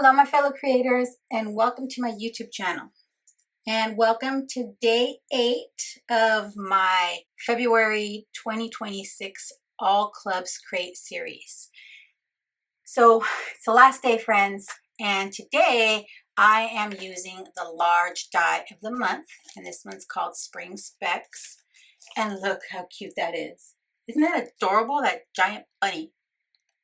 Hello my fellow creators, and welcome to my YouTube channel, and welcome to day 8 of my February 2026 All Clubs Create series. So it's the last day, friends, and today I am using the large die of the month, and this one's called Spring Specs, and look how cute that is. Isn't that adorable? That giant bunny,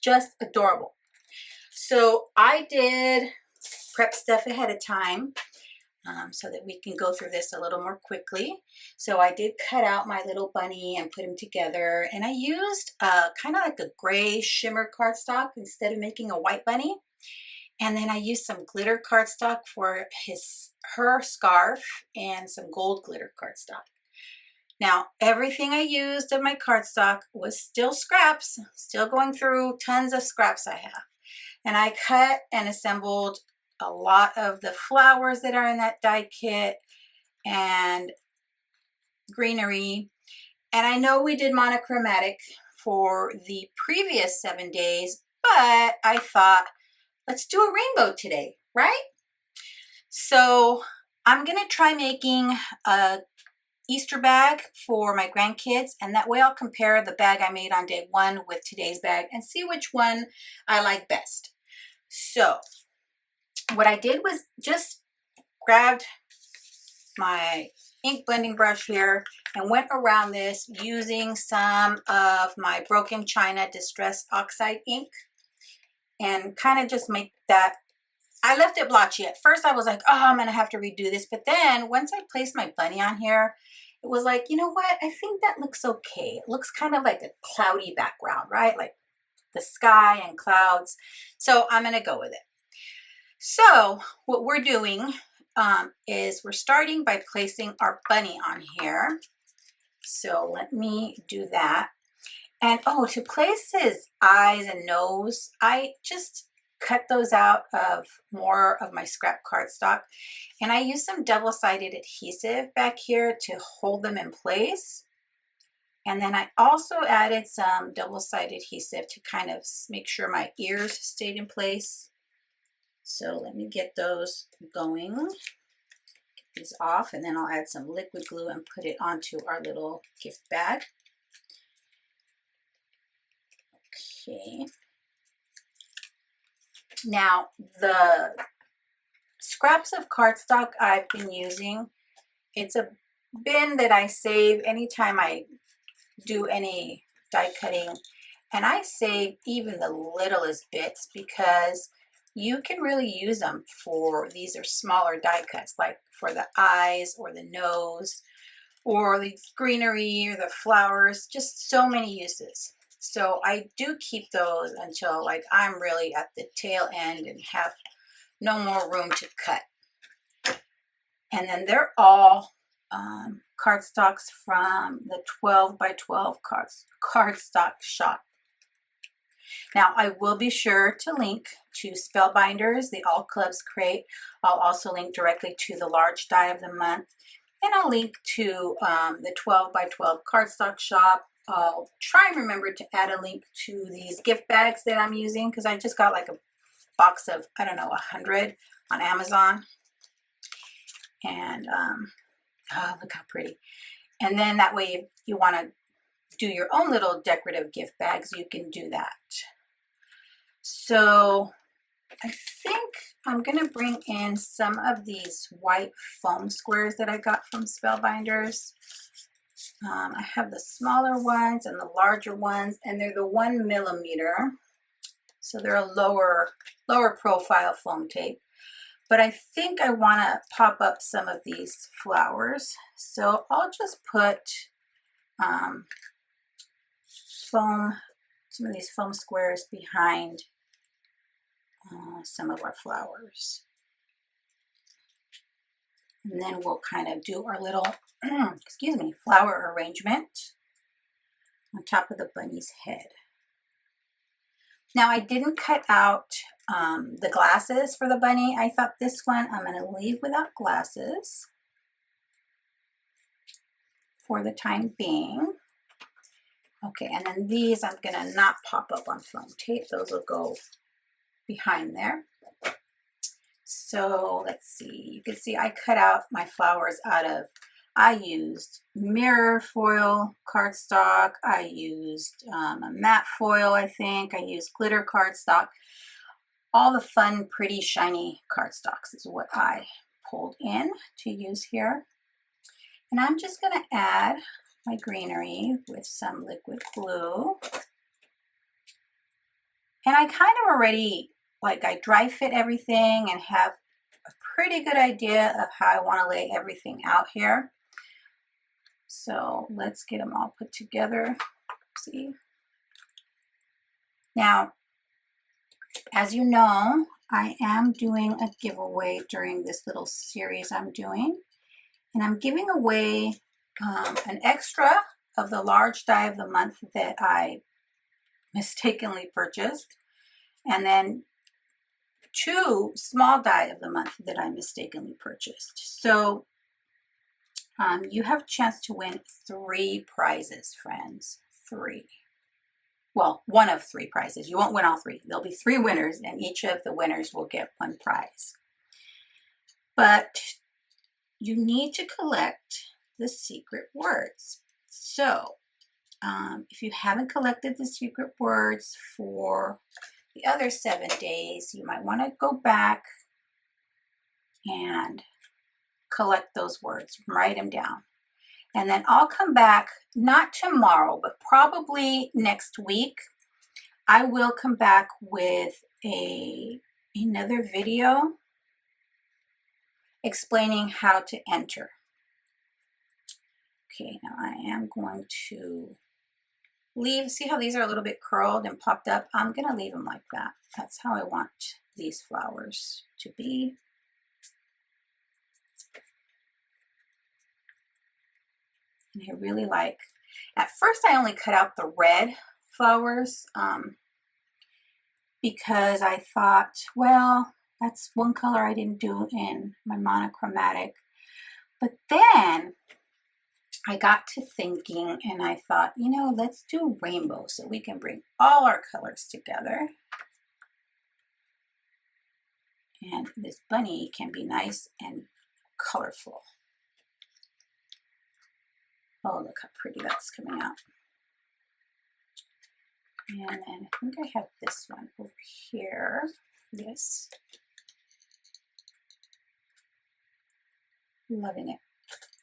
just adorable. So I did prep stuff ahead of time so that we can go through this a little more quickly. So I did cut out my little bunny and put him together, and I used kind of like a gray shimmer cardstock instead of making a white bunny. And then I used some glitter cardstock for her scarf and some gold glitter cardstock. Now, everything I used of my cardstock was still scraps, still going through tons of scraps I have. And I cut and assembled a lot of the flowers that are in that die kit and greenery. And I know we did monochromatic for the previous 7 days, but I thought, let's do a rainbow today, right? So I'm going to try making a Easter bag for my grandkids, and that way I'll compare the bag I made on day 1 with today's bag and see which one I like best. So what I did was just grabbed my ink blending brush here and went around this using some of my Broken China Distress Oxide ink and kind of just make that. I left it blotchy. At first I was like, oh, I'm gonna have to redo this, but then once I placed my bunny on here, it was like, you know what, I think that looks okay. It looks kind of like a cloudy background, right? Like the sky and clouds. So I'm gonna go with it. So what we're doing is we're starting by placing our bunny on here. So let me do that. And oh, to place his eyes and nose, I just cut those out of more of my scrap cardstock. And I used some double-sided adhesive back here to hold them in place. And then I also added some double-sided adhesive to kind of make sure my ears stayed in place. So let me get those going. Get these off, and then I'll add some liquid glue and put it onto our little gift bag. Okay. Now, the scraps of cardstock I've been using, it's a bin that I save anytime I do any die cutting, and I save even the littlest bits because you can really use them for, these are smaller die cuts, like for the eyes or the nose or the greenery or the flowers, just so many uses. So I do keep those until like I'm really at the tail end and have no more room to cut. And then they're all cardstocks from the 12 by 12 cardstock shop. Now I will be sure to link to Spellbinders, the All Clubs Create. I'll also link directly to the large die of the month, and I'll link to the 12 by 12 cardstock shop. I'll try and remember to add a link to these gift bags that I'm using because I just got like a box of, I don't know, 100 on Amazon. And oh, look how pretty. And then that way if you want to do your own little decorative gift bags, you can do that. So I think I'm going to bring in some of these white foam squares that I got from Spellbinders. I have the smaller ones and the larger ones, and they're the 1 millimeter. So they're a lower profile foam tape. But I think I want to pop up some of these flowers. So I'll just put some of these foam squares behind some of our flowers. And then we'll kind of do our little, excuse me, flower arrangement on top of the bunny's head. Now I didn't cut out the glasses for the bunny. I thought this one I'm going to leave without glasses for the time being. Okay, and then these I'm going to not pop up on foam tape. Those will go behind there. So let's see, you can see I cut out my flowers out of, I used mirror foil cardstock, I used a matte foil, I think, I used glitter cardstock. All the fun, pretty, shiny cardstocks is what I pulled in to use here. And I'm just going to add my greenery with some liquid glue. And I kind of already, like, I dry fit everything and have a pretty good idea of how I want to lay everything out here. So let's get them all put together. See? Now, as you know, I am doing a giveaway during this little series I'm doing. And I'm giving away an extra of the large die of the month that I mistakenly purchased. And then 2 small die of the month that I mistakenly purchased. So you have a chance to win 3 prizes, friends. 3. Well, 1 of 3 prizes. You won't win all 3. There'll be 3 winners, and each of the winners will get 1 prize. But you need to collect the secret words. So if you haven't collected the secret words for the other 7 days, you might want to go back and collect those words, write them down. And then I'll come back, not tomorrow, but probably next week. I will come back with another video explaining how to enter. Okay, now I am going to leave, see how these are a little bit curled and popped up? I'm going to leave them like that. That's how I want these flowers to be. And I really like, at first I only cut out the red flowers because I thought, well, that's one color I didn't do in my monochromatic. But then I got to thinking and I thought, you know, let's do rainbow so we can bring all our colors together. And this bunny can be nice and colorful. Oh, look how pretty that's coming out. And then I think I have this one over here. Yes. Loving it.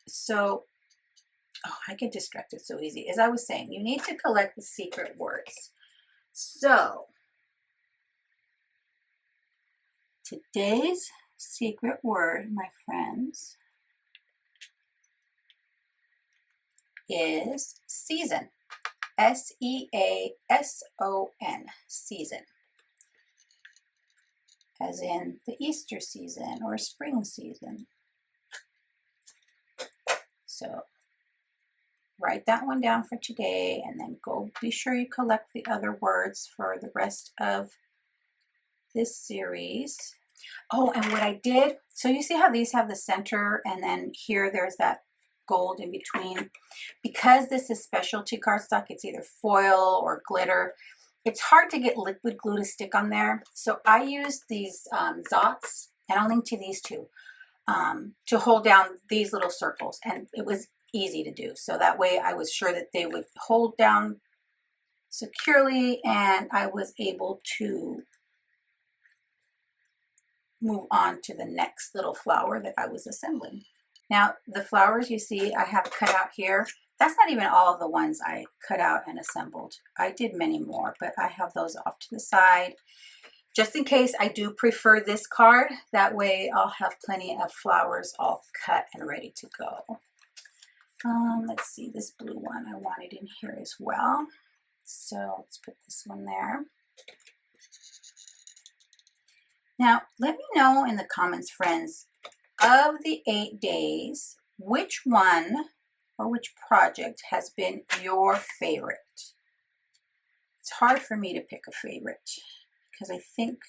So, oh, I get distracted so easy. As I was saying, you need to collect the secret words. So, today's secret word, my friends, is season. S-E-A-S-O-N, season. As in the Easter season or spring season. So write that one down for today and then go be sure you collect the other words for the rest of this series. Oh, and what I did, so you see how these have the center and then here there's that gold in between. Because this is specialty cardstock, it's either foil or glitter. It's hard to get liquid glue to stick on there. So I used these Zots, and I'll link to these two, to hold down these little circles. And it was easy to do. So that way I was sure that they would hold down securely and I was able to move on to the next little flower that I was assembling. Now, the flowers you see I have cut out here, that's not even all of the ones I cut out and assembled. I did many more, but I have those off to the side. Just in case I do prefer this card, that way I'll have plenty of flowers all cut and ready to go. Let's see, this blue one I wanted in here as well. So let's put this one there. Now, let me know in the comments, friends, of the 8 days, which one or which project has been your favorite? It's hard for me to pick a favorite because I think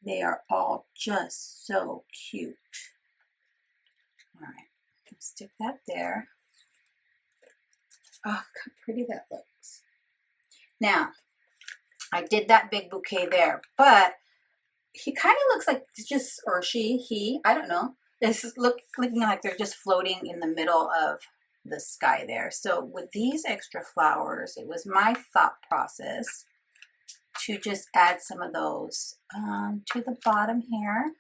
they are all just so cute. All right, let's stick that there. Oh, how pretty that looks. Now, I did that big bouquet there, but he kind of looks like just, or he, I don't know. This is looking like they're just floating in the middle of the sky there. So with these extra flowers, it was my thought process to just add some of those to the bottom here,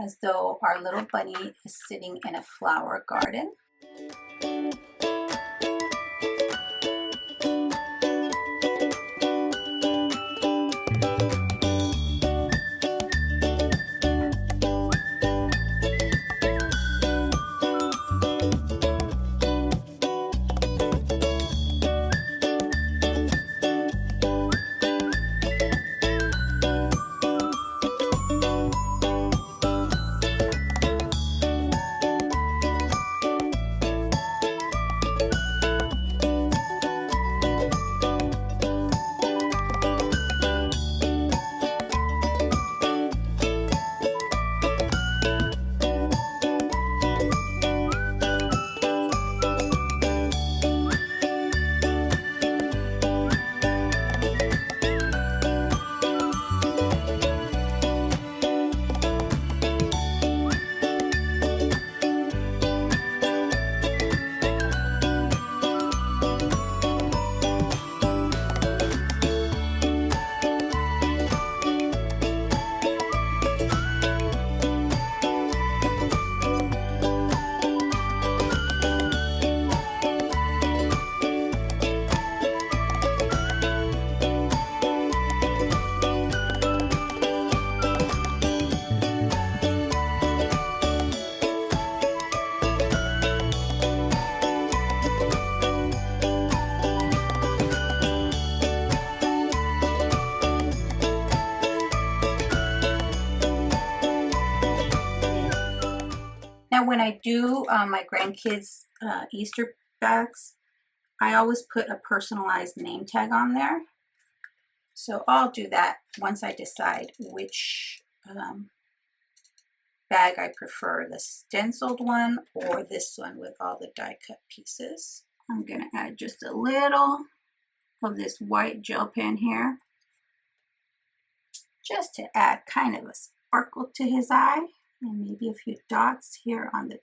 as though our little bunny is sitting in a flower garden. Now, when I do my grandkids' Easter bags, I always put a personalized name tag on there. So I'll do that once I decide which bag I prefer, the stenciled one or this one with all the die cut pieces. I'm going to add just a little of this white gel pen here, just to add kind of a sparkle to his eye. And maybe a few dots here on the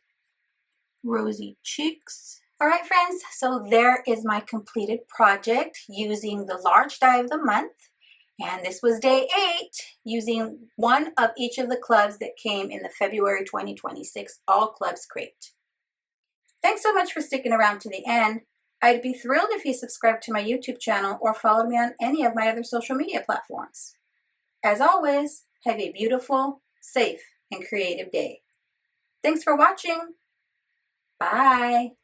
rosy cheeks. All right, friends, so there is my completed project using the large die of the month. And this was day 8, using one of each of the clubs that came in the February 2026 All Clubs crate. Thanks so much for sticking around to the end. I'd be thrilled if you subscribed to my YouTube channel or followed me on any of my other social media platforms. As always, have a beautiful, safe, and creative day. Thanks for watching. Bye.